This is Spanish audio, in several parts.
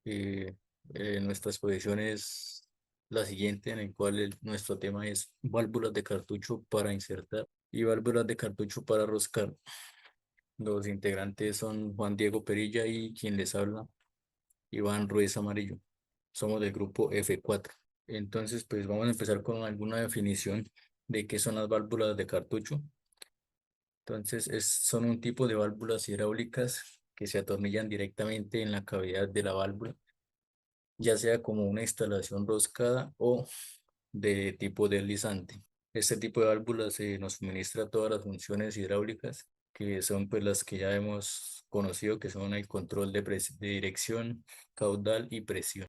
Eh, Nuestra exposición es la siguiente, en el cual nuestro tema es válvulas de cartucho para insertar y válvulas de cartucho para roscar. Los integrantes son Juan Diego Perilla y quien les habla, Iván Ruiz Amarillo. Somos del grupo F4. Entonces, pues vamos a empezar con alguna definición de qué son las válvulas de cartucho. Entonces, son un tipo de válvulas hidráulicas que se atornillan directamente en la cavidad de la válvula, ya sea como una instalación roscada o de tipo deslizante. Este tipo de válvulas nos suministra todas las funciones hidráulicas, que son pues las que ya hemos conocido, que son el control de dirección, caudal y presión.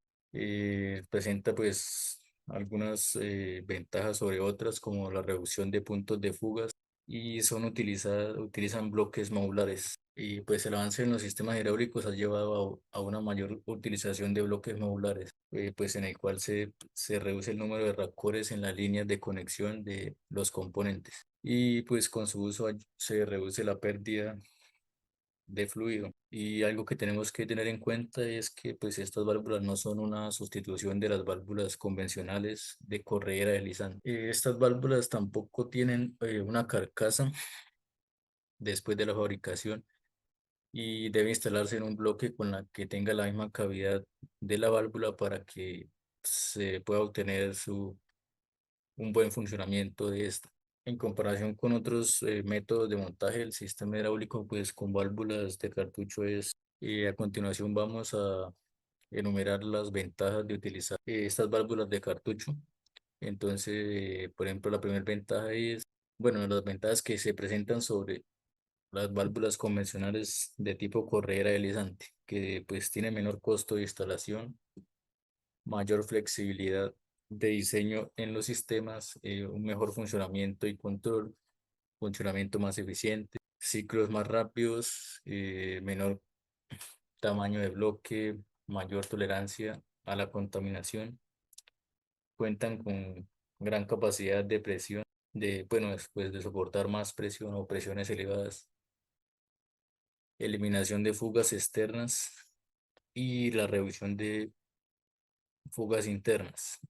Presenta pues algunas ventajas sobre otras, como la reducción de puntos de fugas, y utilizan bloques modulares. Y pues el avance en los sistemas hidráulicos ha llevado a una mayor utilización de bloques modulares, pues en el cual se reduce el número de racores en las líneas de conexión de los componentes. Y pues con su uso se reduce la pérdida de fluido. Y algo que tenemos que tener en cuenta es que pues estas válvulas no son una sustitución de las válvulas convencionales de corredera deslizante. Estas válvulas tampoco tienen una carcasa después de la fabricación, y debe instalarse en un bloque con la que tenga la misma cavidad de la válvula para que se pueda obtener un buen funcionamiento de esta. En comparación con otros métodos de montaje del sistema hidráulico, pues con válvulas de cartucho es, a continuación vamos a enumerar las ventajas de utilizar estas válvulas de cartucho. Entonces, por ejemplo, la primera ventaja es, bueno, las ventajas que se presentan sobre las válvulas convencionales de tipo corredera deslizante, que pues tiene menor costo de instalación, mayor flexibilidad de diseño en los sistemas, un mejor funcionamiento y control, funcionamiento más eficiente, ciclos más rápidos, menor tamaño de bloque, mayor tolerancia a la contaminación. Cuentan con gran capacidad de presión, bueno, después de soportar más presión o presiones elevadas, eliminación de fugas externas y la reducción de fugas internas,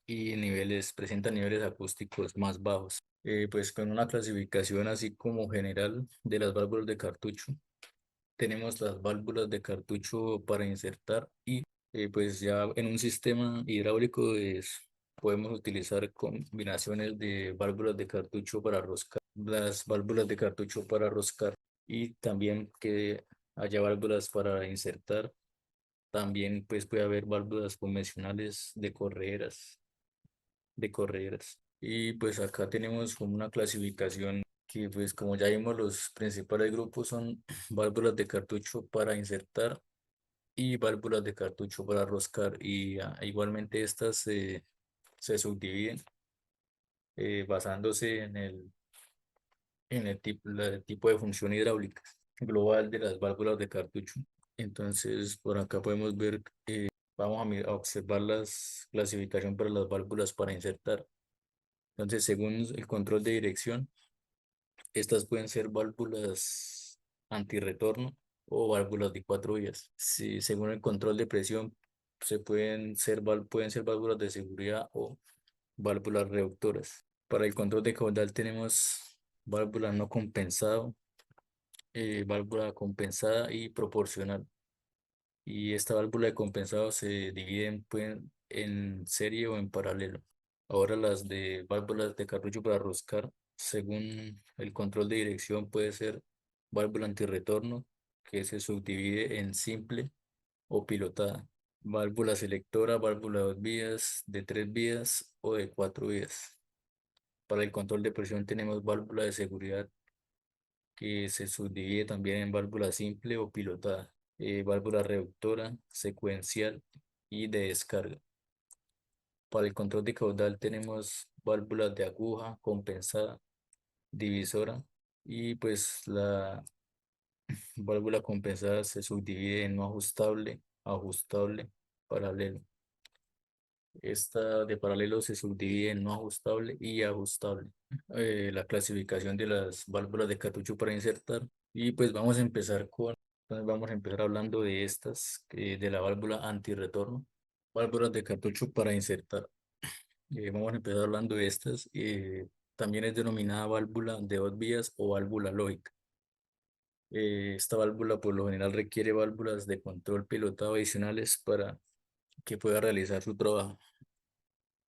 y presentan niveles acústicos más bajos. Pues con una clasificación así como general de las válvulas de cartucho, tenemos las válvulas de cartucho para insertar y pues ya en un sistema hidráulico podemos utilizar combinaciones de válvulas de cartucho para roscar, las válvulas de cartucho para roscar, y también que haya válvulas para insertar. También pues puede haber válvulas convencionales de correderas. Y pues acá tenemos como una clasificación que pues como ya vimos, los principales grupos son válvulas de cartucho para insertar y válvulas de cartucho para roscar, y igualmente estas se subdividen basándose en el tipo de función hidráulica global de las válvulas de cartucho. Entonces, por acá podemos ver, vamos a observar la clasificación para las válvulas para insertar. Entonces, según el control de dirección, estas pueden ser válvulas antirretorno o válvulas de 4 vías. Si, según el control de presión, pueden ser válvulas de seguridad o válvulas reductoras. Para el control de caudal tenemos válvula no compensado, válvula compensada y proporcional. Y esta válvula de compensado se divide en serie o en paralelo. Ahora las de válvulas de cartucho para roscar, según el control de dirección, puede ser válvula antirretorno, que se subdivide en simple o pilotada. Válvula selectora, válvula de 2 vías, de 3 vías o de 4 vías. Para el control de presión tenemos válvula de seguridad, que se subdivide también en válvula simple o pilotada, válvula reductora, secuencial y de descarga. Para el control de caudal tenemos válvulas de aguja, compensada, divisora, y pues la válvula compensada se subdivide en no ajustable, ajustable, paralelo. Esta de paralelo se subdivide en no ajustable y ajustable. La clasificación de las válvulas de cartucho para insertar. Y pues vamos a empezar Entonces vamos a empezar hablando de estas, de la válvula antirretorno, válvulas de cartucho para insertar. Vamos a empezar hablando de estas. También es denominada válvula de dos vías o válvula lógica. Esta válvula por lo general requiere válvulas de control pilotado adicionales para que pueda realizar su trabajo.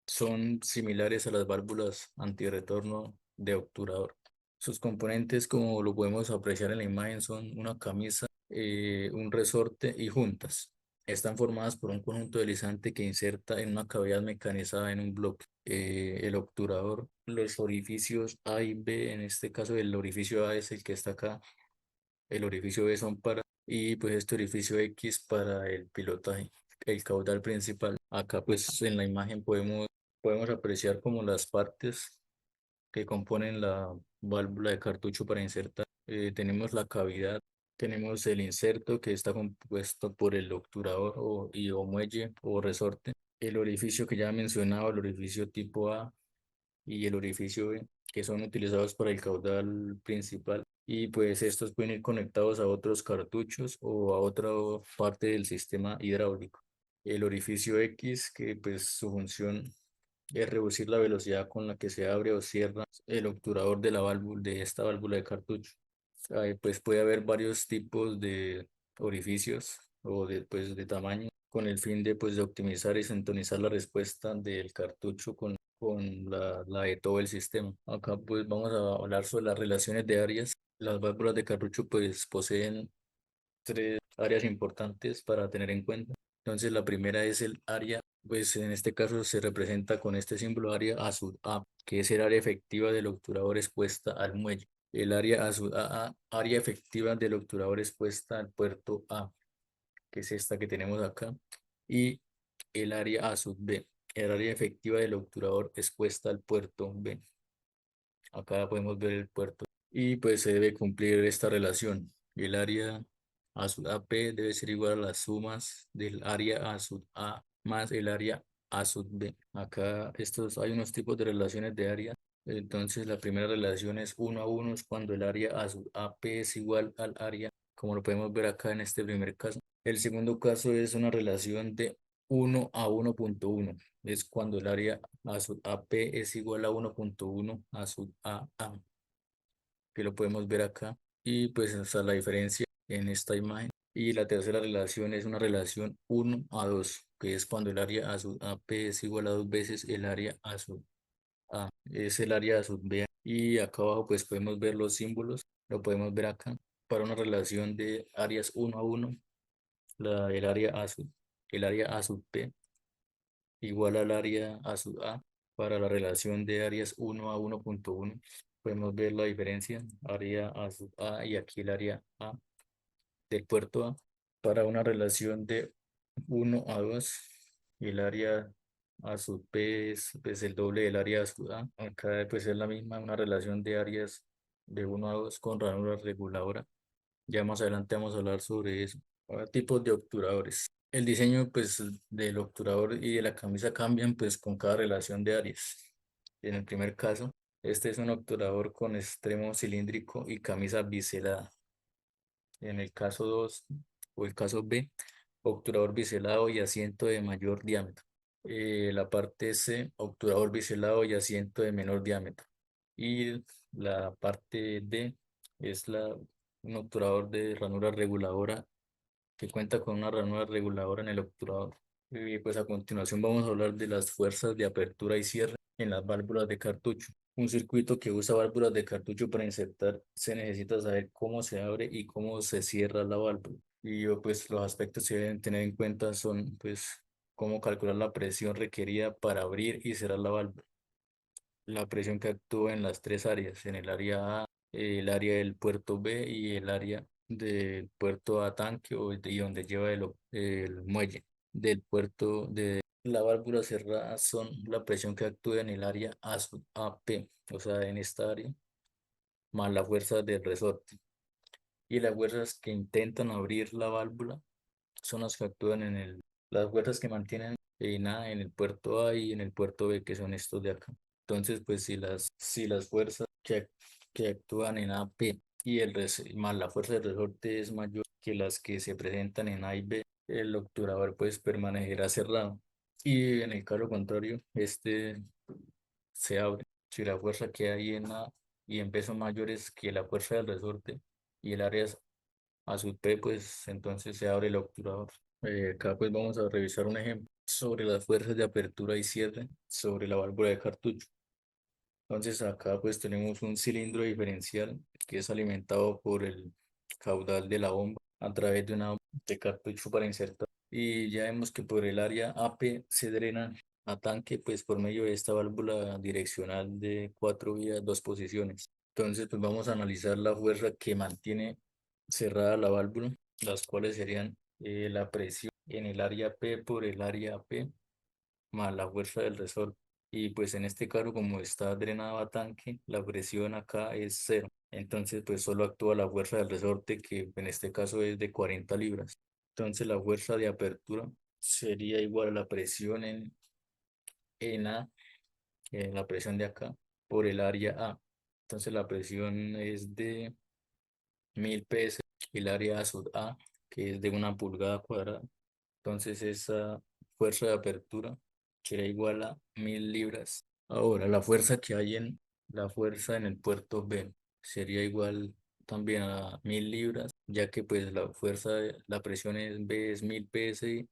Son similares a las válvulas antirretorno de obturador. Sus componentes, como lo podemos apreciar en la imagen, son una camisa, un resorte y juntas. Están formadas por un conjunto deslizante que inserta en una cavidad mecanizada en un bloque. El obturador, los orificios A y B, en este caso el orificio A es el que está acá, el orificio B son para, y pues este orificio X para el pilotaje, el caudal principal. Acá pues en la imagen podemos apreciar como las partes que componen la válvula de cartucho para insertar. Tenemos la cavidad, tenemos el inserto que está compuesto por el obturador o muelle o resorte, el orificio que ya mencionaba, el orificio tipo A y el orificio B, que son utilizados para el caudal principal. Y pues estos pueden ir conectados a otros cartuchos o a otra parte del sistema hidráulico. El orificio X, que pues su función es reducir la velocidad con la que se abre o cierra el obturador de la válvula, de esta válvula de cartucho. Pues puede haber varios tipos de orificios o de, pues, de tamaño con el fin de, pues, de optimizar y sintonizar la respuesta del cartucho con la de todo el sistema. Acá pues vamos a hablar sobre las relaciones de áreas. Las válvulas de cartucho pues poseen tres áreas importantes para tener en cuenta. Entonces, la primera es el área, pues en este caso se representa con este símbolo área A sub A, que es el área efectiva del obturador expuesta al muelle. El área A sub A, área efectiva del obturador expuesta al puerto A, que es esta que tenemos acá. Y el área A sub B, el área efectiva del obturador expuesta al puerto B. Acá podemos ver el puerto y pues se debe cumplir esta relación. El área A sub AP debe ser igual a las sumas del área A sub A más el área A sub B. Acá hay unos tipos de relaciones de área. Entonces la primera relación es 1 a 1, es cuando el área A sub AP es igual al área, como lo podemos ver acá en este primer caso. El segundo caso es una relación de 1 a 1.1, es cuando el área A sub AP es igual a 1.1 a sub AA, que lo podemos ver acá. Y pues esa es la diferencia en esta imagen. Y la tercera relación es una relación 1 a 2, que es cuando el área A sub AP es igual a dos veces el área A sub A. Es el área A sub B. Y acá abajo pues podemos ver los símbolos, lo podemos ver acá. Para una relación de áreas 1 a 1, el área A sub P igual al área A sub A. Para la relación de áreas 1 a 1.1 podemos ver la diferencia, área A sub A y aquí el área A del puerto A. Para una relación de 1 a 2, el área A sub P es pues, el doble del área A sub A. Acá pues es la misma, una relación de áreas de 1 a 2 con ranura reguladora. Ya más adelante vamos a hablar sobre eso. Ahora, tipos de obturadores. El diseño pues del obturador y de la camisa cambian pues con cada relación de áreas. En el primer caso, este es un obturador con extremo cilíndrico y camisa biselada. En el caso 2 o el caso B, obturador biselado y asiento de mayor diámetro. La parte C, obturador biselado y asiento de menor diámetro. Y la parte D es un obturador de ranura reguladora que cuenta con una ranura reguladora en el obturador. Y pues a continuación vamos a hablar de las fuerzas de apertura y cierre en las válvulas de cartucho. Un circuito que usa válvulas de cartucho para insertar, se necesita saber cómo se abre y cómo se cierra la válvula. Pues los aspectos que se deben tener en cuenta son pues cómo calcular la presión requerida para abrir y cerrar la válvula, la presión que actúa en las tres áreas, en el área A, el área del puerto B y el área del puerto A tanque y donde lleva el muelle del puerto de la válvula cerrada, son la presión que actúa en el área A sub AP, o sea, en esta área, más la fuerza del resorte. Y las fuerzas que intentan abrir la válvula son las que actúan las fuerzas que mantienen nada en el puerto A y en el puerto B, que son estos de acá. Entonces, pues si las fuerzas que actúan en AP y más la fuerza del resorte es mayor que las que se presentan en A y B, el obturador pues permanecerá cerrado. Y en el caso contrario, este se abre. Si la fuerza que hay en A y en B son mayores que la fuerza del resorte y el área es a su P, pues entonces se abre el obturador. Acá pues vamos a revisar un ejemplo sobre las fuerzas de apertura y cierre sobre la válvula de cartucho. Entonces acá pues tenemos un cilindro diferencial que es alimentado por el caudal de la bomba a través de una de cartucho para insertar. Y ya vemos que por el área AP se drena a tanque pues por medio de esta válvula direccional de 4 vías, 2 posiciones. Entonces pues vamos a analizar la fuerza que mantiene cerrada la válvula, las cuales serían la presión en el área P por el área AP más la fuerza del resorte. Y pues en este caso, como está drenado a tanque, la presión acá es cero. Entonces, pues solo actúa la fuerza del resorte, que en este caso es de 40 libras. Entonces, la fuerza de apertura sería igual a la presión en A, que es la presión de acá, por el área A. Entonces, la presión es de 1000 PS, el área sub A, que es de 1 pulgada cuadrada. Entonces esa fuerza de apertura será igual a 1000 libras. Ahora, la fuerza en el puerto B sería igual también a 1000 libras, ya que pues la presión en B es 1000 PSI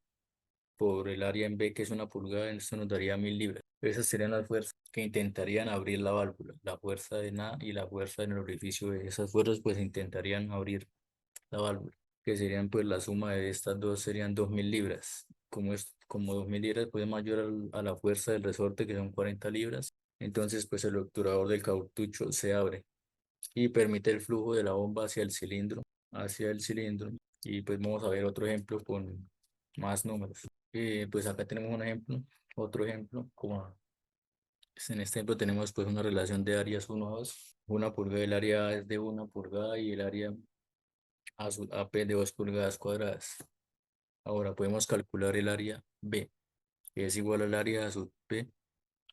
por el área en B, que es 1 pulgada, esto nos daría 1000 libras. Esas serían las fuerzas que intentarían abrir la válvula, la fuerza en A y la fuerza en el orificio B. Esas fuerzas pues intentarían abrir la válvula, que serían pues la suma de estas dos serían 2000 libras. Como 2000 libras pues es mayor a la fuerza del resorte, que son 40 libras, entonces pues el obturador del cartucho se abre y permite el flujo de la bomba hacia el cilindro. Y pues vamos a ver otro ejemplo con más números. Pues acá tenemos un ejemplo, otro ejemplo, como en este ejemplo tenemos pues una relación de áreas 1 a 2. 1 pulgada, el área es de 1 pulgada y el área a su AP de 2 pulgadas cuadradas. Ahora podemos calcular el área B, que es igual al área a sub P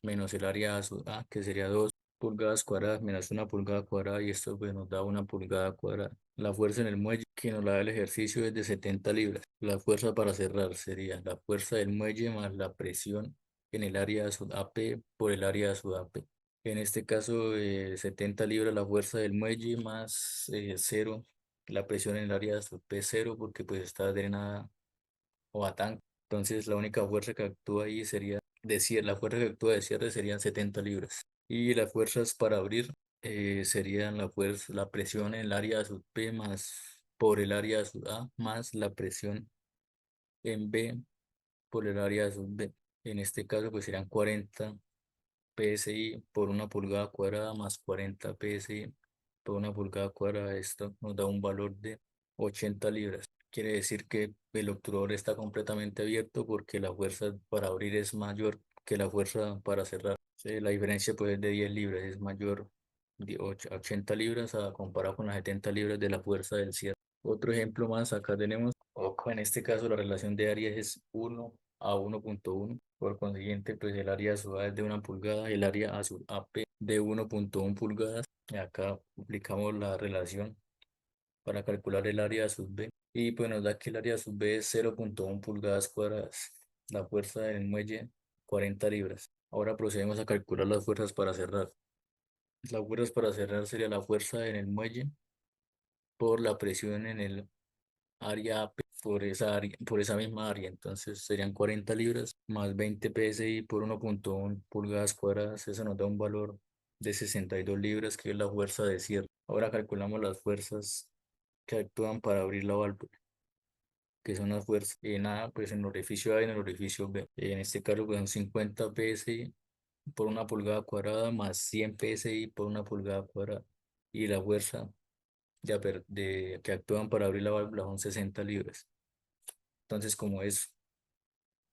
menos el área a sub A, que sería 2 pulgadas cuadradas menos 1 pulgada cuadrada, y esto pues nos da 1 pulgada cuadrada. La fuerza en el muelle que nos la da el ejercicio es de 70 libras. La fuerza para cerrar sería la fuerza del muelle más la presión en el área sub AP por el área sub AP. En este caso, 70 libras la fuerza del muelle más cero, la presión en el área sub P cero, porque pues está drenada o a tanque. Entonces la única fuerza que actúa ahí sería de cierre, la fuerza que actúa de cierre serían 70 libras. Y las fuerzas para abrir serían la presión en el área sub P más por el área sub A más la presión en B por el área sub B. En este caso pues serían 40 PSI por 1 pulgada cuadrada más 40 PSI por 1 pulgada cuadrada. Esto nos da un valor de 80 libras. Quiere decir que el obturador está completamente abierto porque la fuerza para abrir es mayor que la fuerza para cerrar. La diferencia pues es de 10 libras, es mayor de 80 libras a comparado con las 70 libras de la fuerza del cierre. Otro ejemplo más, acá tenemos, en este caso la relación de áreas es 1 a 1.1. Por consiguiente, pues el área sub A es de 1 pulgada, el área a sub AP de 1.1 pulgadas. Y acá aplicamos la relación para calcular el área sub B. Y pues nos da que el área sub B es 0.1 pulgadas cuadradas. La fuerza del muelle, 40 libras. Ahora procedemos a calcular las fuerzas para cerrar. Las fuerzas para cerrar sería la fuerza en el muelle por la presión en el área AP por esa misma área. Entonces serían 40 libras más 20 PSI por 1.1 pulgadas cuadradas. Eso nos da un valor de 62 libras, que es la fuerza de cierre. Ahora calculamos las fuerzas que actúan para abrir la válvula, que son las fuerzas en A, pues en el orificio A y en el orificio B. En este caso, pues son 50 PSI por 1 pulgada cuadrada más 100 PSI por 1 pulgada cuadrada. Y la fuerza que actúan para abrir la válvula son 60 libras. Entonces, como es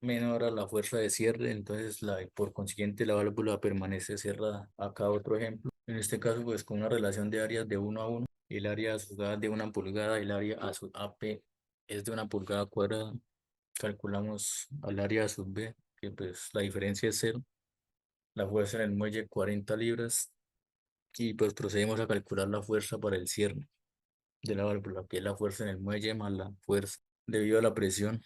menor a la fuerza de cierre, entonces por consiguiente la válvula permanece cerrada. Acá otro ejemplo. En este caso, pues con una relación de áreas de 1 a 1, el área a sub A de 1 pulgada, el área a sub AP es de 1 pulgada cuadrada. Calculamos al área a sub B, que pues la diferencia es cero. La fuerza en el muelle 40 libras y pues procedemos a calcular la fuerza para el cierre de la válvula, que es la fuerza en el muelle más la fuerza debido a la presión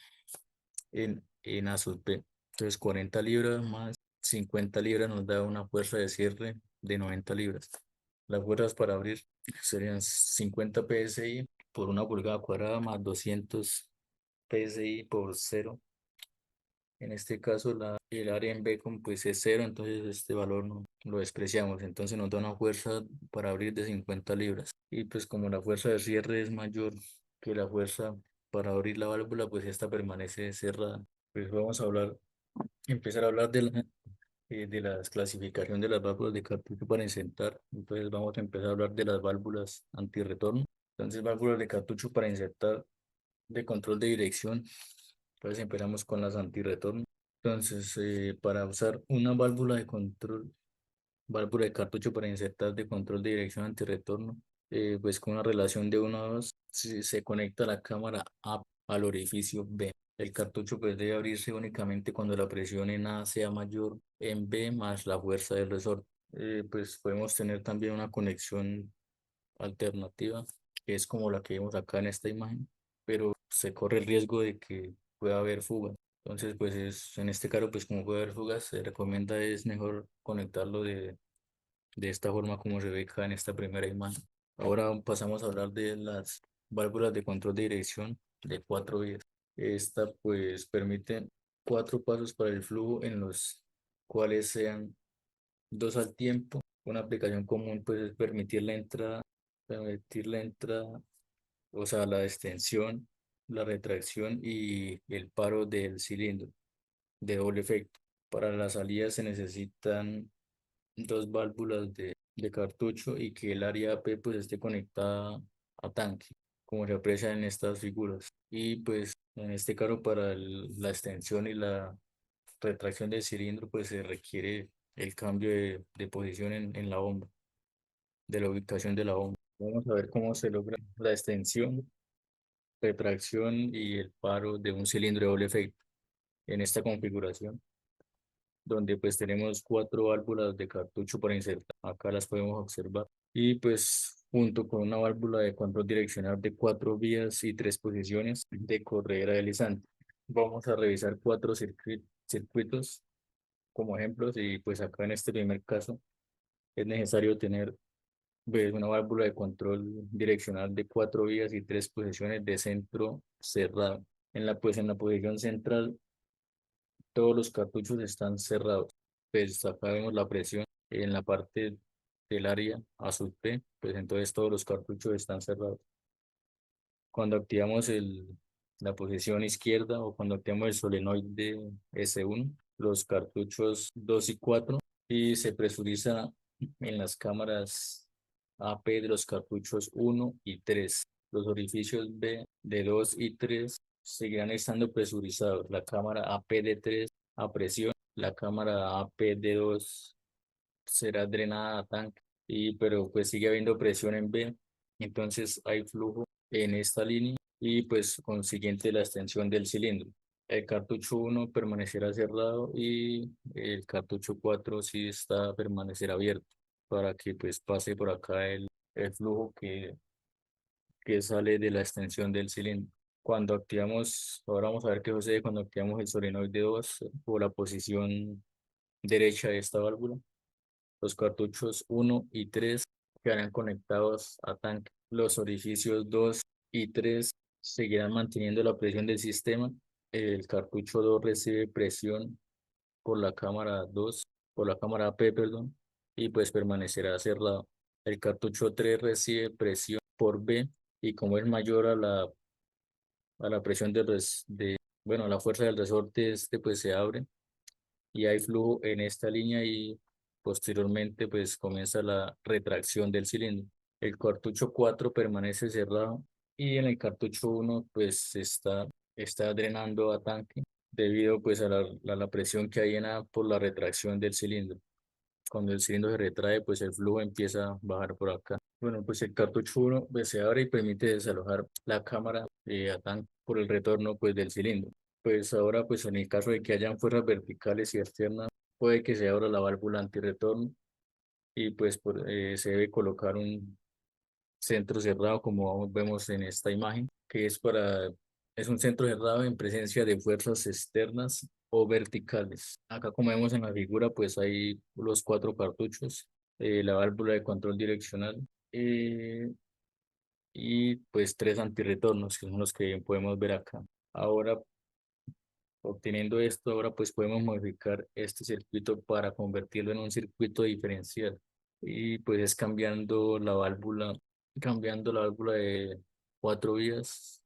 en A sub P. Entonces 40 libras más 50 libras nos da una fuerza de cierre de 90 libras. Las fuerzas para abrir serían 50 psi por una pulgada cuadrada más 200 psi por cero. En este caso, el área en B pues es cero, entonces este valor no lo despreciamos. Entonces nos da una fuerza para abrir de 50 libras. Y pues como la fuerza de cierre es mayor que la fuerza para abrir la válvula, pues esta permanece cerrada. Pues vamos a empezar a hablar de las clasificación de las válvulas de cartucho para insertar. Entonces vamos a empezar a hablar de las válvulas antirretorno. Entonces válvulas de cartucho para insertar de control de dirección. Entonces empezamos con las antirretorno. Entonces, para usar una válvula de control, válvula de cartucho para insertar de control de dirección antirretorno, pues con una relación de 1 a 2, se conecta la cámara A al orificio B. El cartucho pues debe abrirse únicamente cuando la presión en A sea mayor en B más la fuerza del resorte. Pues podemos tener también una conexión alternativa, que es como la que vemos acá en esta imagen, pero se corre el riesgo de que pueda haber fugas. Entonces, pues en este caso, pues como puede haber fugas, se recomienda es mejor conectarlo de esta forma como se ve acá en esta primera imagen. Ahora pasamos a hablar de las válvulas de control de dirección de 4 vías. Esta pues permite 4 pasos para el flujo en los cuales sean 2 al tiempo. Una aplicación común pues es permitir la entrada, o sea, la extensión, la retracción y el paro del cilindro de doble efecto. Para las salidas se necesitan 2 válvulas de cartucho y que el área AP pues esté conectada a tanque, como se aprecia en estas figuras. Y pues en este caso para la extensión y la retracción del cilindro pues se requiere el cambio de posición en la bomba, de la ubicación de la bomba. Vamos a ver cómo se logra la extensión, retracción y el paro de un cilindro de doble efecto en esta configuración, donde pues tenemos 4 válvulas de cartucho para insertar. Acá las podemos observar. Y pues junto con una válvula de control direccional de 4 vías y 3 posiciones de corredera deslizante. Vamos a revisar 4 circuitos como ejemplos y pues acá en este primer caso es necesario tener una válvula de control direccional de 4 vías y 3 posiciones de centro cerrado. En la posición central todos los cartuchos están cerrados. Pues acá vemos la presión en la parte del área a sub P, pues entonces todos los cartuchos están cerrados. Cuando activamos la posición izquierda o cuando activamos el solenoide S1, los cartuchos 2 y 4 y se presuriza en las cámaras AP de los cartuchos 1 y 3. Los orificios B de 2 y 3 seguirán estando presurizados. La cámara AP de 3 a presión, la cámara AP de 2 será drenada a tanque, pero pues sigue habiendo presión en B, entonces hay flujo en esta línea y pues consiguiente la extensión del cilindro. El cartucho 1 permanecerá cerrado y el cartucho 4 sí permanecerá abierto para que pues pase por acá el flujo que sale de la extensión del cilindro. Ahora vamos a ver qué sucede cuando activamos el solenoide 2 o la posición derecha de esta válvula. Los cartuchos 1 y 3 quedarán conectados a tanque. Los orificios 2 y 3 seguirán manteniendo la presión del sistema. El cartucho 2 recibe presión por la cámara 2, por la cámara AP, perdón, y pues permanecerá cerrado. El cartucho 3 recibe presión por B y como es mayor a la presión bueno, la fuerza del resorte, este pues se abre y hay flujo en esta línea y posteriormente pues comienza la retracción del cilindro. El cartucho 4 permanece cerrado y en el cartucho 1 pues está drenando a tanque debido pues a la presión que hay por la retracción del cilindro. Cuando el cilindro se retrae pues el flujo empieza a bajar por acá. Bueno, pues el cartucho 1 pues, se abre y permite desalojar la cámara a tanque por el retorno pues del cilindro. Pues ahora, pues en el caso de que hayan fuerzas verticales y externas, puede que se abra la válvula antirretorno y pues se debe colocar un centro cerrado como vemos en esta imagen, que es un centro cerrado en presencia de fuerzas externas o verticales. Acá como vemos en la figura pues hay los cuatro cartuchos, la válvula de control direccional, eh, y pues tres antirretornos que son los que podemos ver acá. Ahora, obteniendo esto, ahora pues podemos modificar este circuito para convertirlo en un circuito diferencial. Y pues es cambiando la válvula de cuatro vías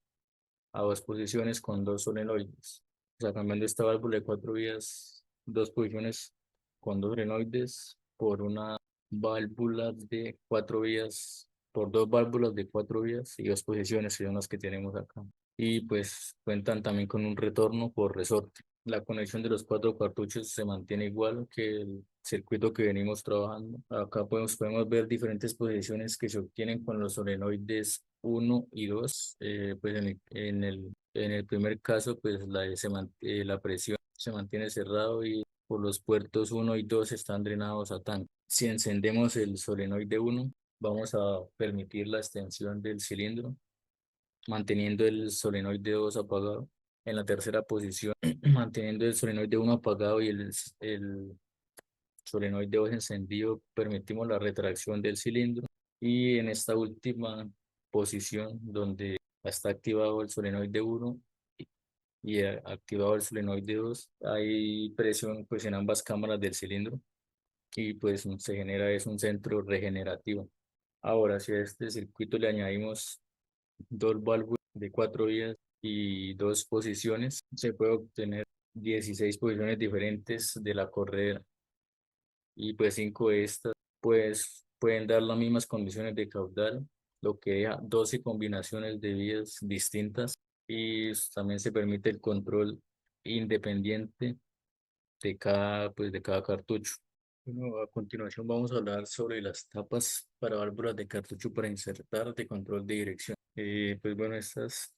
a dos posiciones con dos solenoides. O sea, cambiando esta válvula de cuatro vías, dos posiciones con dos solenoides por una válvula de cuatro vías, por dos válvulas de cuatro vías y dos posiciones que son las que tenemos acá. Y pues cuentan también con un retorno por resorte. La conexión de los cuatro cartuchos se mantiene igual que el circuito que venimos trabajando. Acá podemos ver diferentes posiciones que se obtienen con los solenoides uno y 2. Pues en el primer caso, pues la presión se mantiene cerrado y por los puertos uno y 2 están drenados a tanque. Si encendemos el solenoide uno, vamos a permitir la extensión del cilindro, manteniendo el solenoide 2 apagado. En la tercera posición, manteniendo el solenoide uno apagado y el solenoide 2 encendido, permitimos la retracción del cilindro. Y en esta última posición, donde está activado el solenoide uno y activado el solenoide 2, hay presión pues en ambas cámaras del cilindro y pues se genera es un centro regenerativo. Ahora, si a este circuito le añadimos dos válvulas de cuatro vías y dos posiciones, se puede obtener 16 posiciones diferentes de la correa, y pues cinco de estas pues pueden dar las mismas condiciones de caudal, lo que deja 12 combinaciones de vías distintas, y también se permite el control independiente de cada cartucho. Bueno, a continuación vamos a hablar sobre las tapas para válvulas de cartucho para insertar de control de dirección. Pues bueno, estas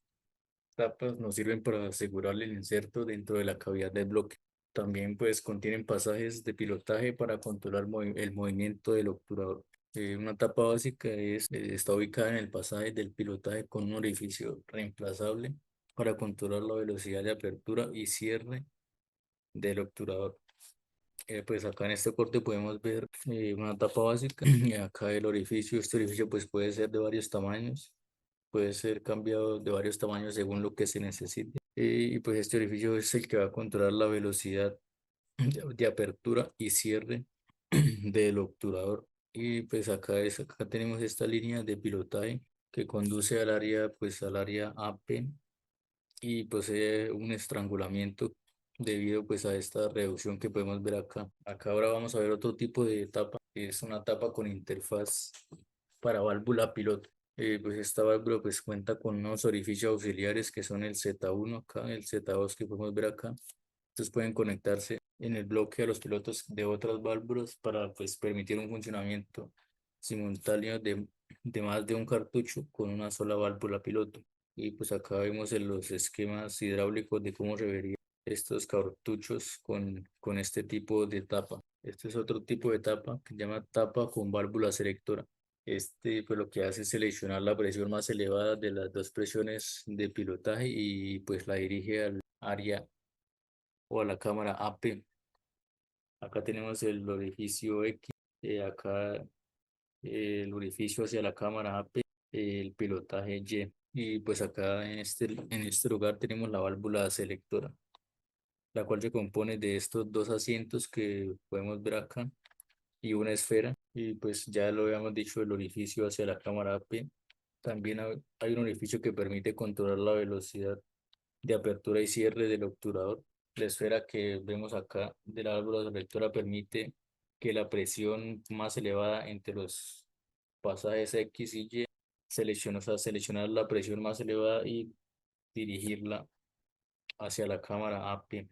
tapas nos sirven para asegurar el inserto dentro de la cavidad del bloque. También pues contienen pasajes de pilotaje para controlar el movimiento del obturador. Una tapa básica está ubicada en el pasaje del pilotaje con un orificio reemplazable para controlar la velocidad de apertura y cierre del obturador. Pues acá en este corte podemos ver una tapa básica y acá el orificio. Este orificio pues puede ser de varios tamaños, puede ser cambiado de varios tamaños según lo que se necesite. Y pues este orificio es el que va a controlar la velocidad de apertura y cierre del obturador. Y pues acá tenemos esta línea de pilotaje que conduce al área AP, y posee un estrangulamiento debido pues a esta reducción que podemos ver acá. Acá ahora vamos a ver otro tipo de tapa, que es una tapa con interfaz para válvula piloto. Pues esta válvula pues cuenta con unos orificios auxiliares que son el Z1 acá, el Z2 que podemos ver acá. Estos pueden conectarse en el bloque a los pilotos de otras válvulas para pues permitir un funcionamiento simultáneo de más de un cartucho con una sola válvula piloto. Y pues acá vemos en los esquemas hidráulicos de cómo se verían estos cartuchos con este tipo de tapa. Este es otro tipo de tapa que se llama tapa con válvula selectora. Este pues lo que hace es seleccionar la presión más elevada de las dos presiones de pilotaje y pues la dirige al área o a la cámara AP. Acá tenemos el orificio X, acá el orificio hacia la cámara AP, el pilotaje Y. Y pues acá en este lugar tenemos la válvula selectora, la cual se compone de estos dos asientos que podemos ver acá y una esfera. Y pues ya lo habíamos dicho, el orificio hacia la cámara AP. También hay un orificio que permite controlar la velocidad de apertura y cierre del obturador. La esfera que vemos acá de la válvula selectora permite que la presión más elevada entre los pasajes X y Y, o sea, seleccionar la presión más elevada y dirigirla hacia la cámara AP.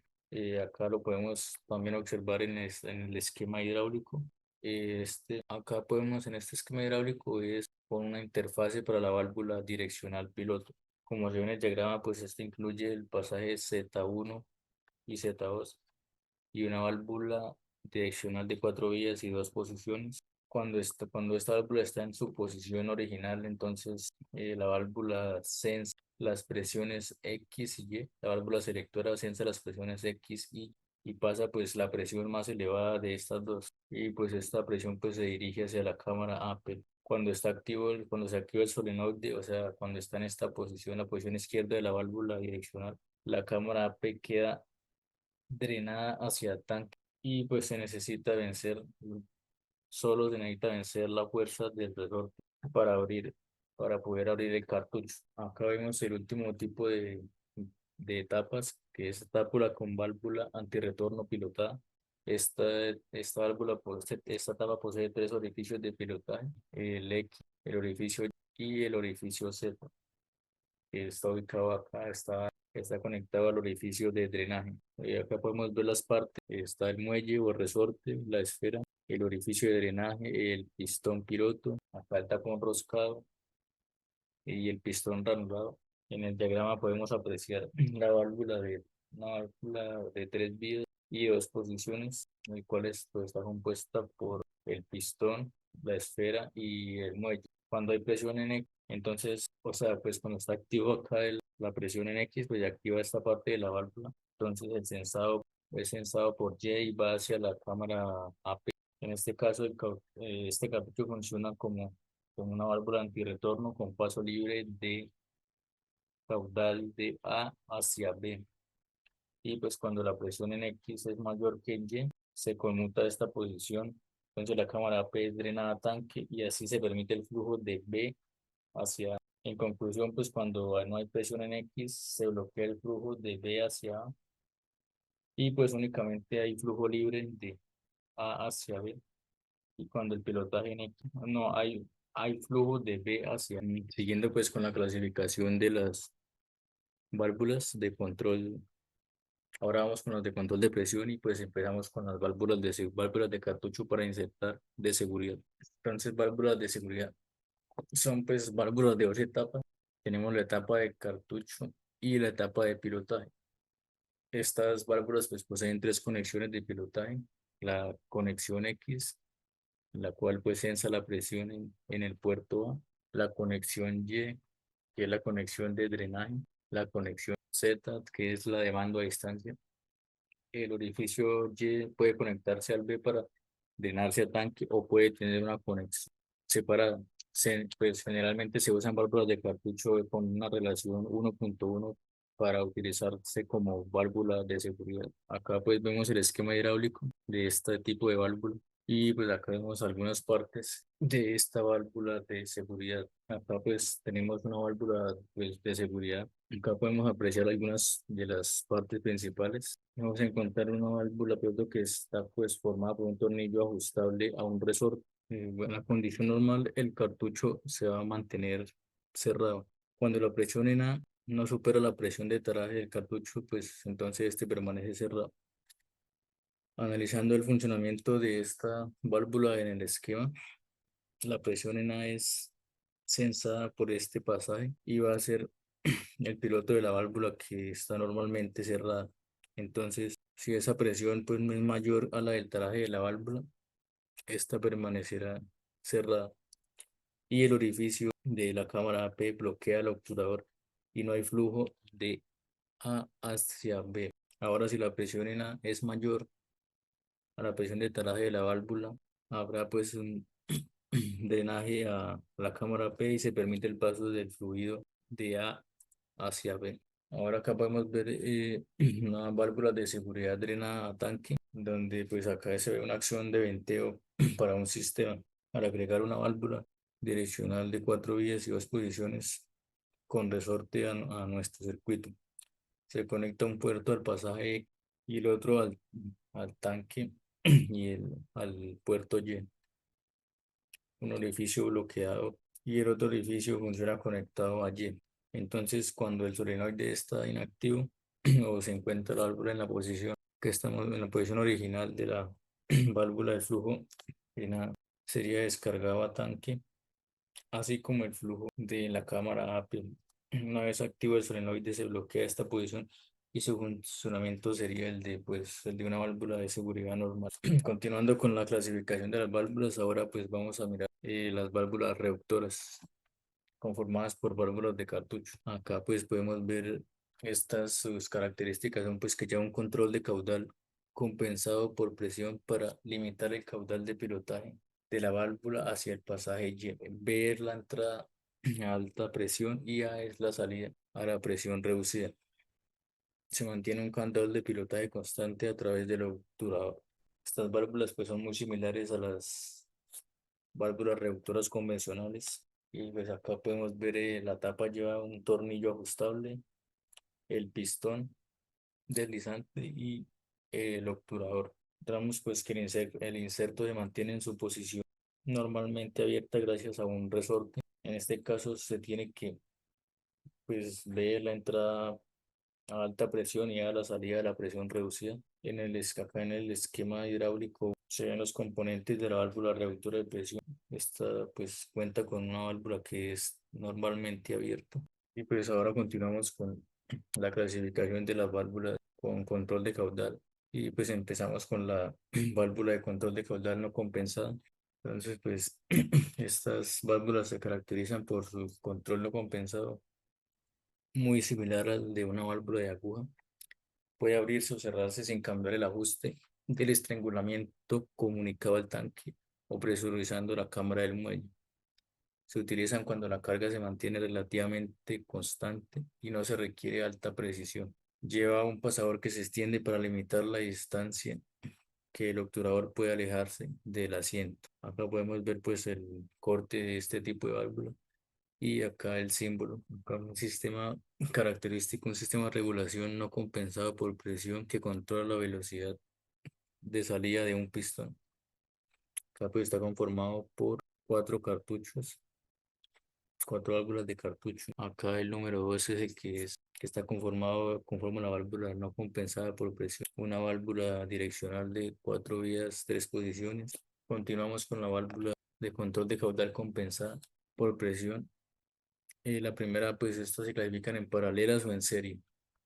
Acá lo podemos también observar en el esquema hidráulico. Acá podemos en este esquema hidráulico es con una interfase para la válvula direccional piloto. Como se ve en el diagrama, pues este incluye el pasaje Z1 y Z2 y una válvula direccional de cuatro vías y dos posiciones. Cuando esta válvula está en su posición original, entonces la válvula sensa las presiones X y Y, la válvula selectora sensa las presiones X y pasa pues la presión más elevada de estas dos y pues esta presión pues se dirige hacia la cámara Apple. Cuando está activo, cuando se activa el solenoide, o sea, cuando está en esta posición, la posición izquierda de la válvula direccional, la cámara AP queda drenada hacia el tanque y pues se necesita vencer solo se necesita vencer la fuerza del resorte para abrir, para poder abrir el cartucho. Acá vemos el último tipo de etapas, que es etapa con válvula antirretorno pilotada. Esta, esta esta etapa posee tres orificios de pilotaje, el X, el orificio Y y el orificio Z, que está ubicado acá, está conectado al orificio de drenaje. Acá podemos ver las partes, está el muelle o resorte, la esfera, el orificio de drenaje, el pistón piloto, acá el tapón roscado y el pistón ranurado. En el diagrama podemos apreciar una válvula de tres vías y dos posiciones, en el cuales pues, está compuesta por el pistón, la esfera y el muelle. Cuando hay presión en X, entonces, o sea, pues cuando está activo acá la presión en X, pues ya activa esta parte de la válvula. Entonces el sensado es sensado por Y y va hacia la cámara AP. En este caso, este cartucho funciona como una válvula antirretorno con paso libre de caudal de A hacia B. Y pues cuando la presión en X es mayor que Y, se conmuta esta posición. Entonces la cámara P es drenada a tanque y así se permite el flujo de B hacia A. En conclusión, pues cuando no hay presión en X, se bloquea el flujo de B hacia A y pues únicamente hay flujo libre de A hacia B. Y cuando el pilotaje en X, no hay flujo de B hacia A. Siguiendo pues con la clasificación de las válvulas de control. Ahora vamos con las de control de presión y pues empezamos con las válvulas de cartucho para insertar de seguridad. Entonces, válvulas de seguridad son pues válvulas de dos etapas. Tenemos la etapa de cartucho y la etapa de pilotaje. Estas válvulas pues poseen tres conexiones de pilotaje. La conexión X, la cual pues sensa la presión en el puerto A. La conexión Y, que es la conexión de drenaje. La conexión Z, que es la de mando a distancia. El orificio Y puede conectarse al B para drenarse a tanque o puede tener una conexión separada. Pues generalmente se usan válvulas de cartucho con una relación 1.1 para utilizarse como válvula de seguridad. Acá pues vemos el esquema hidráulico de este tipo de válvula y pues acá vemos algunas partes de esta válvula de seguridad. Acá pues tenemos una válvula pues, de seguridad. Acá podemos apreciar algunas de las partes principales. Vamos a encontrar una válvula piloto que está pues formada por un tornillo ajustable a un resorte. En la condición normal el cartucho se va a mantener cerrado. Cuando la presión en A no supera la presión de taraje del cartucho, pues entonces este permanece cerrado. Analizando el funcionamiento de esta válvula en el esquema, la presión en A es sensada por este pasaje y va a ser el piloto de la válvula que está normalmente cerrada. Entonces, si esa presión pues no es mayor a la del traje de la válvula, esta permanecerá cerrada y el orificio de la cámara AP bloquea el obturador y no hay flujo de A hacia B. Ahora, si la presión en A es mayor a la presión de traje de la válvula, habrá pues un drenaje a la cámara P y se permite el paso del fluido de A hacia B. Ahora acá podemos ver una válvula de seguridad drenada a tanque, donde pues acá se ve una acción de venteo para un sistema. Al agregar una válvula direccional de cuatro vías y dos posiciones con resorte a nuestro circuito. Se conecta un puerto al pasaje y el otro al tanque y al puerto Y. Un orificio bloqueado y el otro orificio funciona conectado allí. Entonces, cuando el solenoide está inactivo o se encuentra la válvula en la posición que estamos en la posición original de la válvula de flujo, sería descargado a tanque, así como el flujo de la cámara Apple. Una vez activo el solenoide se bloquea esta posición y su funcionamiento sería el de, pues, el de una válvula de seguridad normal. Continuando con la clasificación de las válvulas, ahora pues vamos a mirar las válvulas reductoras conformadas por válvulas de cartucho. Acá pues podemos ver estas sus características son pues que lleva un control de caudal compensado por presión para limitar el caudal de pilotaje de la válvula hacia el pasaje Y. B es la entrada a alta presión y A es la salida a la presión reducida. Se mantiene un caudal de pilotaje constante a través del obturador. Estas válvulas pues son muy similares a las válvulas reductoras convencionales. Y pues acá podemos ver la tapa lleva un tornillo ajustable, el pistón deslizante y el obturador. Encontramos pues que el inserto se mantiene en su posición normalmente abierta gracias a un resorte. En este caso se tiene que pues ver la entrada a alta presión y a la salida de la presión reducida. Acá en el esquema hidráulico se ven los componentes de la válvula reductora de presión. Esta pues cuenta con una válvula que es normalmente abierta. Y pues ahora continuamos con la clasificación de las válvulas con control de caudal. Y pues empezamos con la válvula de control de caudal no compensada. Entonces pues estas válvulas se caracterizan por su control no compensado, muy similar al de una válvula de aguja. Puede abrirse o cerrarse sin cambiar el ajuste del estrangulamiento comunicado al tanque o presurizando la cámara del muelle. Se utilizan cuando la carga se mantiene relativamente constante y no se requiere alta precisión. Lleva un pasador que se extiende para limitar la distancia que el obturador puede alejarse del asiento. Acá podemos ver pues el corte de este tipo de válvula y acá el símbolo. Acá un sistema característico, un sistema de regulación no compensado por presión que controla la velocidad de salida de un pistón. Acá pues está conformado por cuatro cartuchos, cuatro válvulas de cartucho. Acá el número 2 es el que está conformado conforme la válvula no compensada por presión. Una válvula direccional de cuatro vías, tres posiciones. Continuamos con la válvula de control de caudal compensada por presión. La primera, pues estas se clasifican en paralelas o en serie.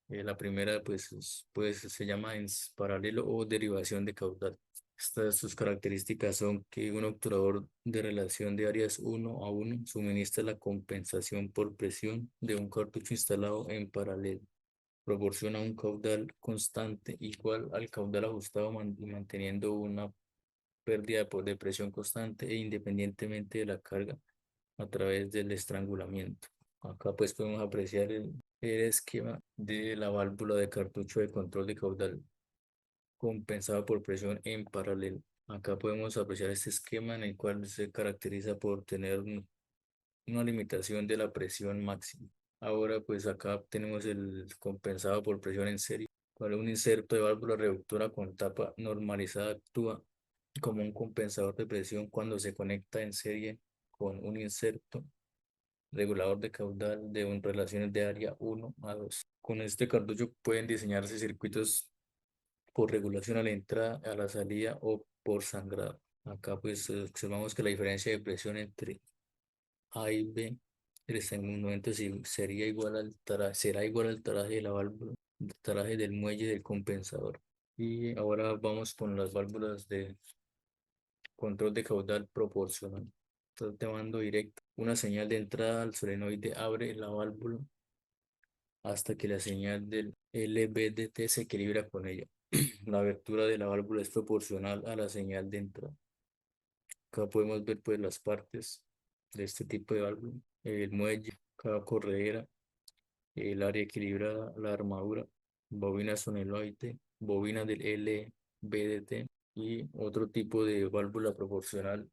La primera, pues se llama en paralelo o derivación de caudal. Sus características son que un obturador de relación de áreas 1 a 1 suministra la compensación por presión de un cartucho instalado en paralelo. Proporciona un caudal constante igual al caudal ajustado y manteniendo una pérdida de presión constante e independientemente de la carga a través del estrangulamiento. Acá pues podemos apreciar el esquema de la válvula de cartucho de control de caudal compensado por presión en paralelo. Acá podemos apreciar este esquema en el cual se caracteriza por tener una limitación de la presión máxima. Ahora pues acá tenemos el compensado por presión en serie, cual un inserto de válvula reductora con tapa normalizada actúa como un compensador de presión cuando se conecta en serie con un inserto regulador de caudal de relaciones de área 1 a 2. Con este cartucho pueden diseñarse circuitos por regulación a la entrada, a la salida o por sangrado. Acá pues observamos que la diferencia de presión entre A y B, en un momento sería igual será igual al taraje de la válvula, el taraje del muelle del compensador. Y ahora vamos con las válvulas de control de caudal proporcional. Entonces, de mando directo, una señal de entrada al solenoide abre la válvula hasta que la señal del LVDT se equilibra con ella. La abertura de la válvula es proporcional a la señal de entrada. Acá podemos ver pues las partes de este tipo de válvula, el muelle, cada corredera, el área equilibrada, la armadura, bobina solenoide, bobina del LVDT y otro tipo de válvula proporcional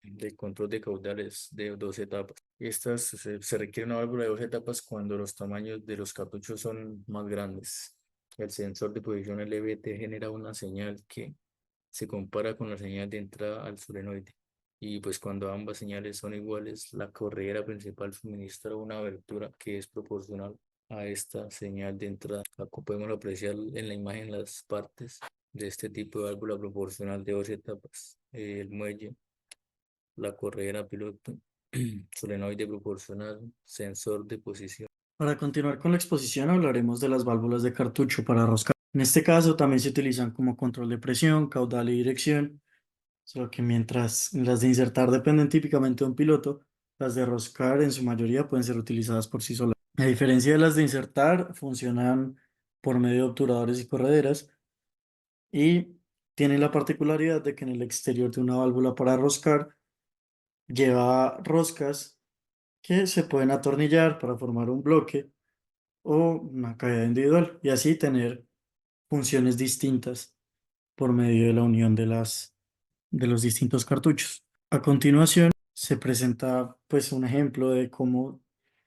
de control de caudales de dos etapas. Se requiere una válvula de dos etapas cuando los tamaños de los cartuchos son más grandes. El sensor de posición LVT genera una señal que se compara con la señal de entrada al solenoide. Y pues cuando ambas señales son iguales, la corredera principal suministra una abertura que es proporcional a esta señal de entrada. Acá podemos apreciar en la imagen las partes de este tipo de válvula proporcional de dos etapas. El muelle, la corredera piloto, solenoide proporcional, sensor de posición Para continuar con la exposición hablaremos de las válvulas de cartucho para roscar. En este caso también se utilizan como control de presión, caudal y dirección, solo que mientras las de insertar dependen típicamente de un piloto, las de roscar en su mayoría pueden ser utilizadas por sí solas. A diferencia de las de insertar, funcionan por medio de obturadores y correderas y tienen la particularidad de que en el exterior de una válvula para roscar lleva roscas que se pueden atornillar para formar un bloque o una caída individual y así tener funciones distintas por medio de la unión de los distintos cartuchos. A continuación se presenta pues un ejemplo de cómo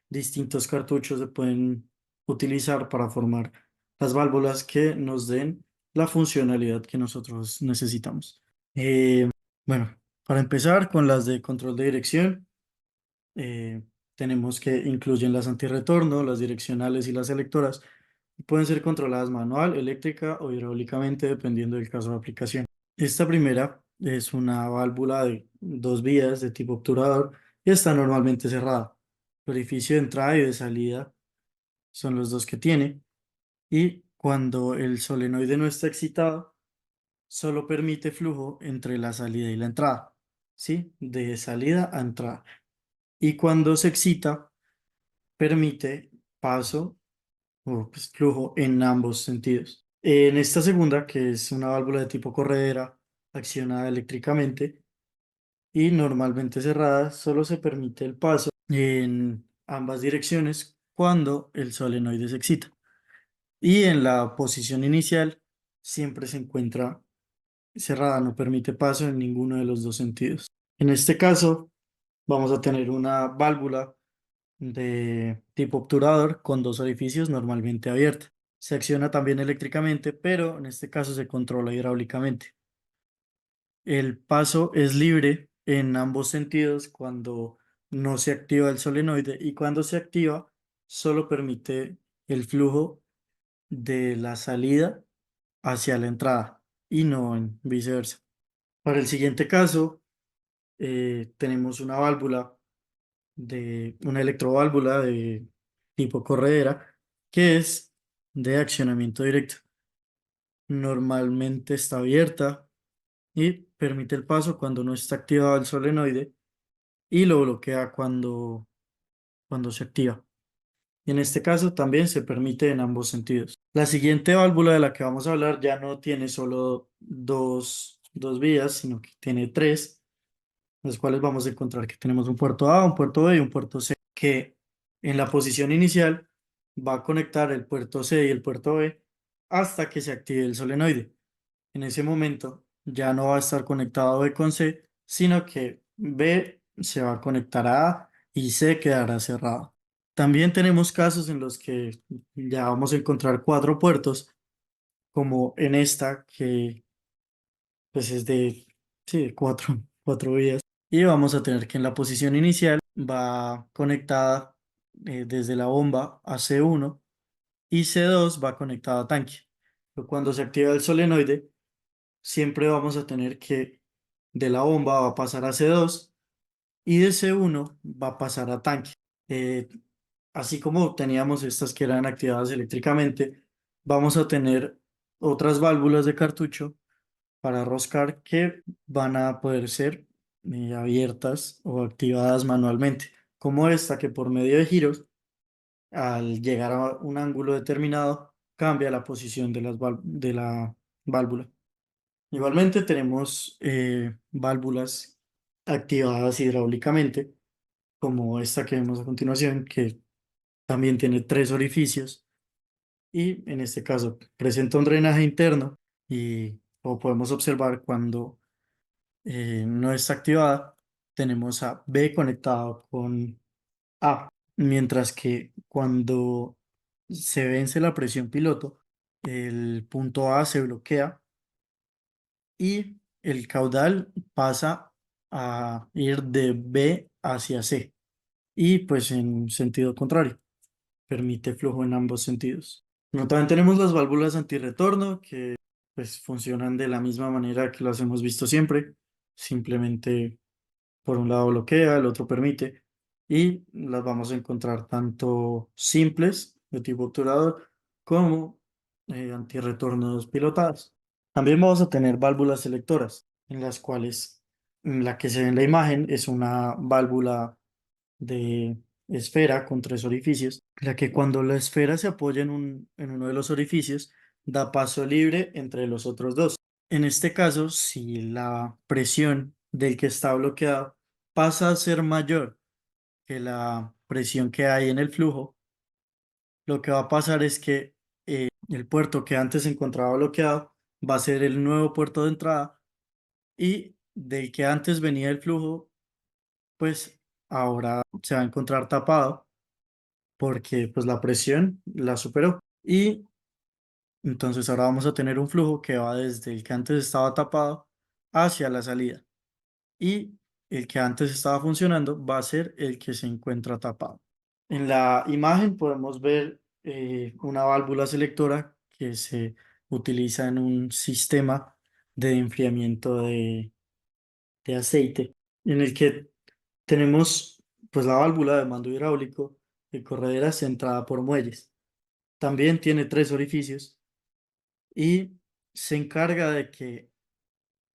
distintos cartuchos se pueden utilizar para formar las válvulas que nos den la funcionalidad que nosotros necesitamos. Bueno, para empezar con las de control de dirección, eh, tenemos que incluyen las antirretorno, las direccionales y las selectoras. Pueden ser controladas manual, eléctrica o hidráulicamente dependiendo del caso de aplicación. Esta primera es una válvula de dos vías de tipo obturador y está normalmente cerrada. El orificio de entrada y de salida son los dos que tiene y cuando el solenoide no está excitado, solo permite flujo entre la salida y la entrada, ¿sí? De salida a entrada. Y cuando se excita, permite paso o pues, flujo en ambos sentidos. En esta segunda, que es una válvula de tipo corredera accionada eléctricamente y normalmente cerrada, solo se permite el paso en ambas direcciones cuando el solenoide se excita. Y en la posición inicial siempre se encuentra cerrada, no permite paso en ninguno de los dos sentidos. En este caso, vamos a tener una válvula de tipo obturador con dos orificios normalmente abiertos. Se acciona también eléctricamente, pero en este caso se controla hidráulicamente. El paso es libre en ambos sentidos cuando no se activa el solenoide y cuando se activa solo permite el flujo de la salida hacia la entrada y no en viceversa. Para el siguiente caso, tenemos una válvula de una electroválvula de tipo corredera que es de accionamiento directo. Normalmente está abierta y permite el paso cuando no está activado el solenoide y lo bloquea cuando se activa. Y en este caso también se permite en ambos sentidos. La siguiente válvula de la que vamos a hablar ya no tiene solo dos vías, sino que tiene tres, las cuales vamos a encontrar que tenemos un puerto A, un puerto B y un puerto C, que en la posición inicial va a conectar el puerto C y el puerto B hasta que se active el solenoide. En ese momento ya no va a estar conectado B con C, sino que B se va a conectar a A y C quedará cerrado. También tenemos casos en los que ya vamos a encontrar cuatro puertos, como en esta, que pues es sí, de cuatro vías. Y vamos a tener que en la posición inicial va conectada desde la bomba a C1 y C2 va conectada a tanque. Pero cuando se activa el solenoide, siempre vamos a tener que de la bomba va a pasar a C2 y de C1 va a pasar a tanque. Eh, Así como teníamos estas que eran activadas eléctricamente, vamos a tener otras válvulas de cartucho para roscar que van a poder ser abiertas o activadas manualmente, como esta que por medio de giros, al llegar a un ángulo determinado, cambia la posición de la válvula. Igualmente tenemos válvulas activadas hidráulicamente, como esta que vemos a continuación, que también tiene tres orificios y en este caso presenta un drenaje interno y como podemos observar cuando no está activada, tenemos a B conectado con A, mientras que cuando se vence la presión piloto, el punto A se bloquea y el caudal pasa a ir de B hacia C y pues en sentido contrario, permite flujo en ambos sentidos. Bueno, también tenemos las válvulas antirretorno que pues funcionan de la misma manera que las hemos visto siempre, simplemente por un lado bloquea, el otro permite y las vamos a encontrar tanto simples de tipo obturador como antirretornos pilotadas. También vamos a tener válvulas selectoras, en las cuales la que se ve en la imagen es una válvula de esfera con tres orificios, la que cuando la esfera se apoya en uno de los orificios, da paso libre entre los otros dos. En este caso, si la presión del que está bloqueado pasa a ser mayor que la presión que hay en el flujo, lo que va a pasar es que el puerto que antes se encontraba bloqueado va a ser el nuevo puerto de entrada y del que antes venía el flujo, pues ahora se va a encontrar tapado porque pues la presión la superó. Y entonces ahora vamos a tener un flujo que va desde el que antes estaba tapado hacia la salida. Y el que antes estaba funcionando va a ser el que se encuentra tapado. En la imagen podemos ver una válvula selectora que se utiliza en un sistema de enfriamiento de aceite, en el que tenemos pues la válvula de mando hidráulico de corredera centrada por muelles. También tiene tres orificios y se encarga de que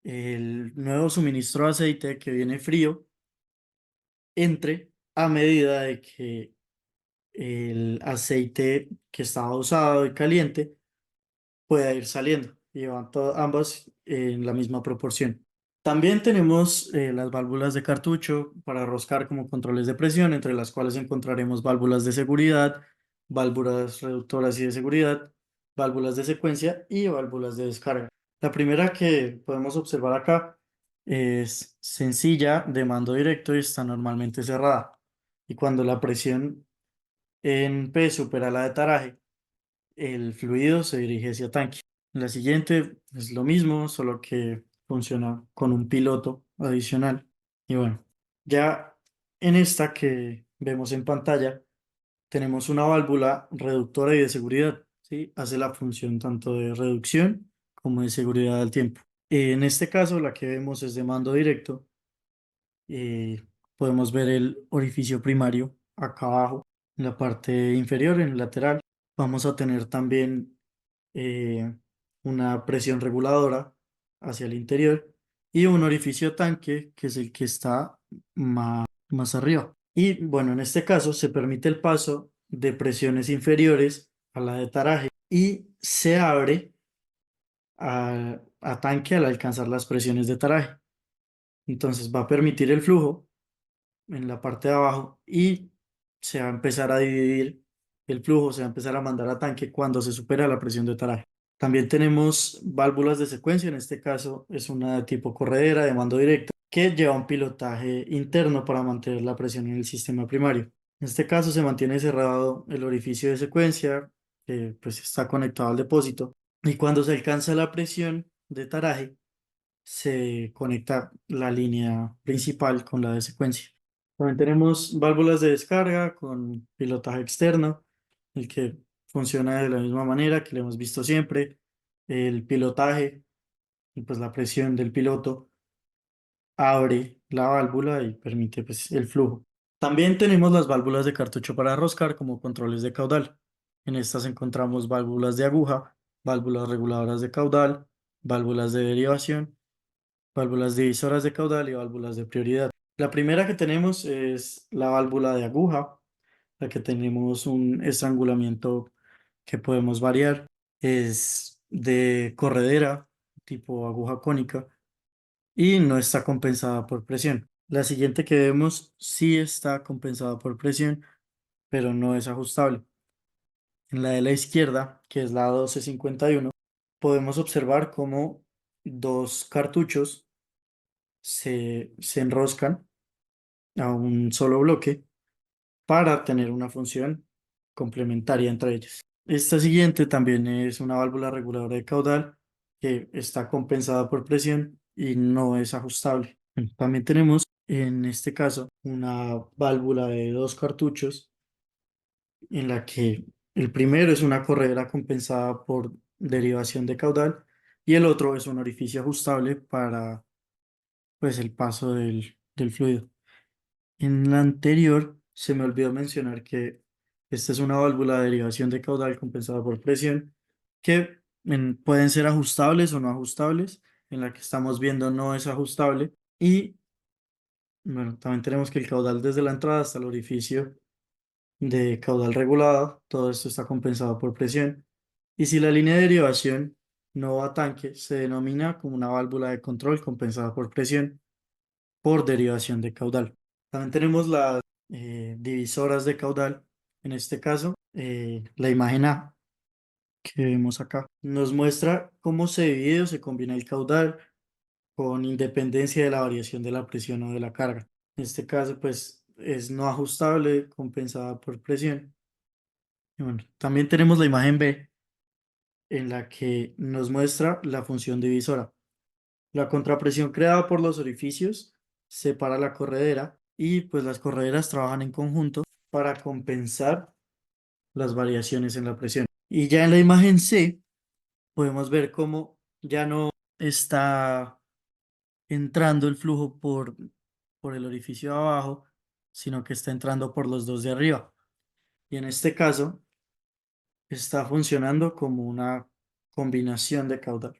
el nuevo suministro de aceite que viene frío entre a medida de que el aceite que estaba usado y caliente pueda ir saliendo y van ambas en la misma proporción. También tenemos las válvulas de cartucho para roscar como controles de presión, entre las cuales encontraremos válvulas de seguridad, válvulas reductoras y de seguridad, válvulas de secuencia y válvulas de descarga. La primera que podemos observar acá es sencilla de mando directo y está normalmente cerrada. Y cuando la presión en P supera la de taraje, el fluido se dirige hacia tanque. La siguiente es lo mismo, solo que funciona con un piloto adicional. Y bueno, ya en esta que vemos en pantalla, tenemos una válvula reductora y de seguridad, ¿sí? Hace la función tanto de reducción como de seguridad al tiempo. En este caso, la que vemos es de mando directo. Podemos ver el orificio primario acá abajo, en la parte inferior, en el lateral. Vamos a tener también eh, una presión reguladora hacia el interior y un orificio tanque que es el que está más arriba. Y bueno, en este caso se permite el paso de presiones inferiores a la de taraje y se abre a tanque al alcanzar las presiones de taraje. Entonces va a permitir el flujo en la parte de abajo y se va a empezar a dividir el flujo, se va a empezar a mandar a tanque cuando se supera la presión de taraje. También tenemos válvulas de secuencia, en este caso es una de tipo corredera de mando directo que lleva un pilotaje interno para mantener la presión en el sistema primario. En este caso se mantiene cerrado el orificio de secuencia que pues está conectado al depósito y cuando se alcanza la presión de taraje se conecta la línea principal con la de secuencia. También tenemos válvulas de descarga con pilotaje externo, el que funciona de la misma manera que lo hemos visto siempre. El pilotaje y pues la presión del piloto abre la válvula y permite pues el flujo. También tenemos las válvulas de cartucho para roscar como controles de caudal. En estas encontramos válvulas de aguja, válvulas reguladoras de caudal, válvulas de derivación, válvulas divisoras de caudal y válvulas de prioridad. La primera que tenemos es la válvula de aguja, la que tenemos un estrangulamiento que podemos variar. Es de corredera, tipo aguja cónica, y no está compensada por presión. La siguiente que vemos sí está compensada por presión, pero no es ajustable. En la de la izquierda, que es la 1251, podemos observar cómo dos cartuchos se enroscan a un solo bloque para tener una función complementaria entre ellos. Esta siguiente también es una válvula reguladora de caudal que está compensada por presión y no es ajustable. También tenemos en este caso una válvula de dos cartuchos en la que el primero es una corredera compensada por derivación de caudal y el otro es un orificio ajustable para pues el paso del fluido. En la anterior se me olvidó mencionar que esta es una válvula de derivación de caudal compensada por presión que pueden ser ajustables o no ajustables. En la que estamos viendo no es ajustable. Y bueno, también tenemos que el caudal desde la entrada hasta el orificio de caudal regulado, todo esto está compensado por presión. Y si la línea de derivación no va a tanque, se denomina como una válvula de control compensada por presión por derivación de caudal. También tenemos las divisoras de caudal. En este caso, la imagen A que vemos acá nos muestra cómo se divide o se combina el caudal con independencia de la variación de la presión o de la carga. En este caso, pues es no ajustable, compensada por presión. Y bueno, también tenemos la imagen B en la que nos muestra la función divisora. La contrapresión creada por los orificios separa la corredera y pues las correderas trabajan en conjunto para compensar las variaciones en la presión. Y ya en la imagen C podemos ver cómo ya no está entrando el flujo por el orificio de abajo, sino que está entrando por los dos de arriba. Y en este caso está funcionando como una combinación de caudal.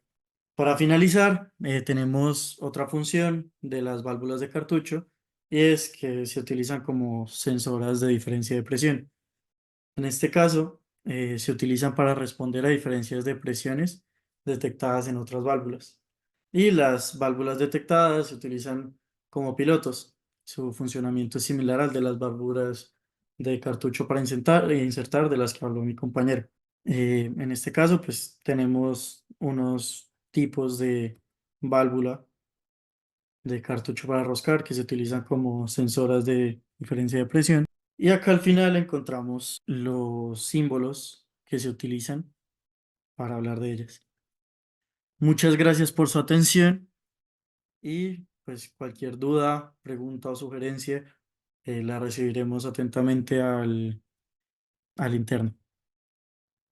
Para finalizar, tenemos otra función de las válvulas de cartucho y es que se utilizan como sensoras de diferencia de presión. En este caso, se utilizan para responder a diferencias de presiones detectadas en otras válvulas. Y las válvulas detectadas se utilizan como pilotos. Su funcionamiento es similar al de las válvulas de cartucho para insertar de las que habló mi compañero. En este caso, pues tenemos unos tipos de válvula de cartucho para roscar que se utilizan como sensoras de diferencia de presión. Y acá al final encontramos los símbolos que se utilizan para hablar de ellas. Muchas gracias por su atención y pues cualquier duda, pregunta o sugerencia la recibiremos atentamente al interno.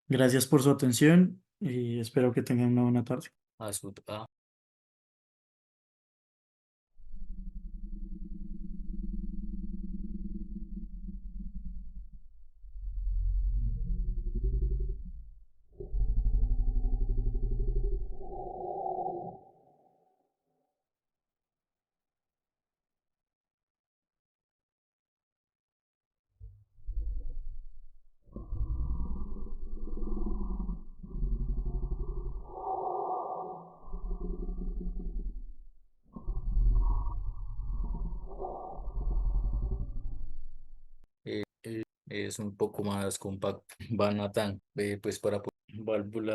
Gracias por su atención y espero que tengan una buena tarde. A su, a es un poco más compacto. Van a tan, pues para válvula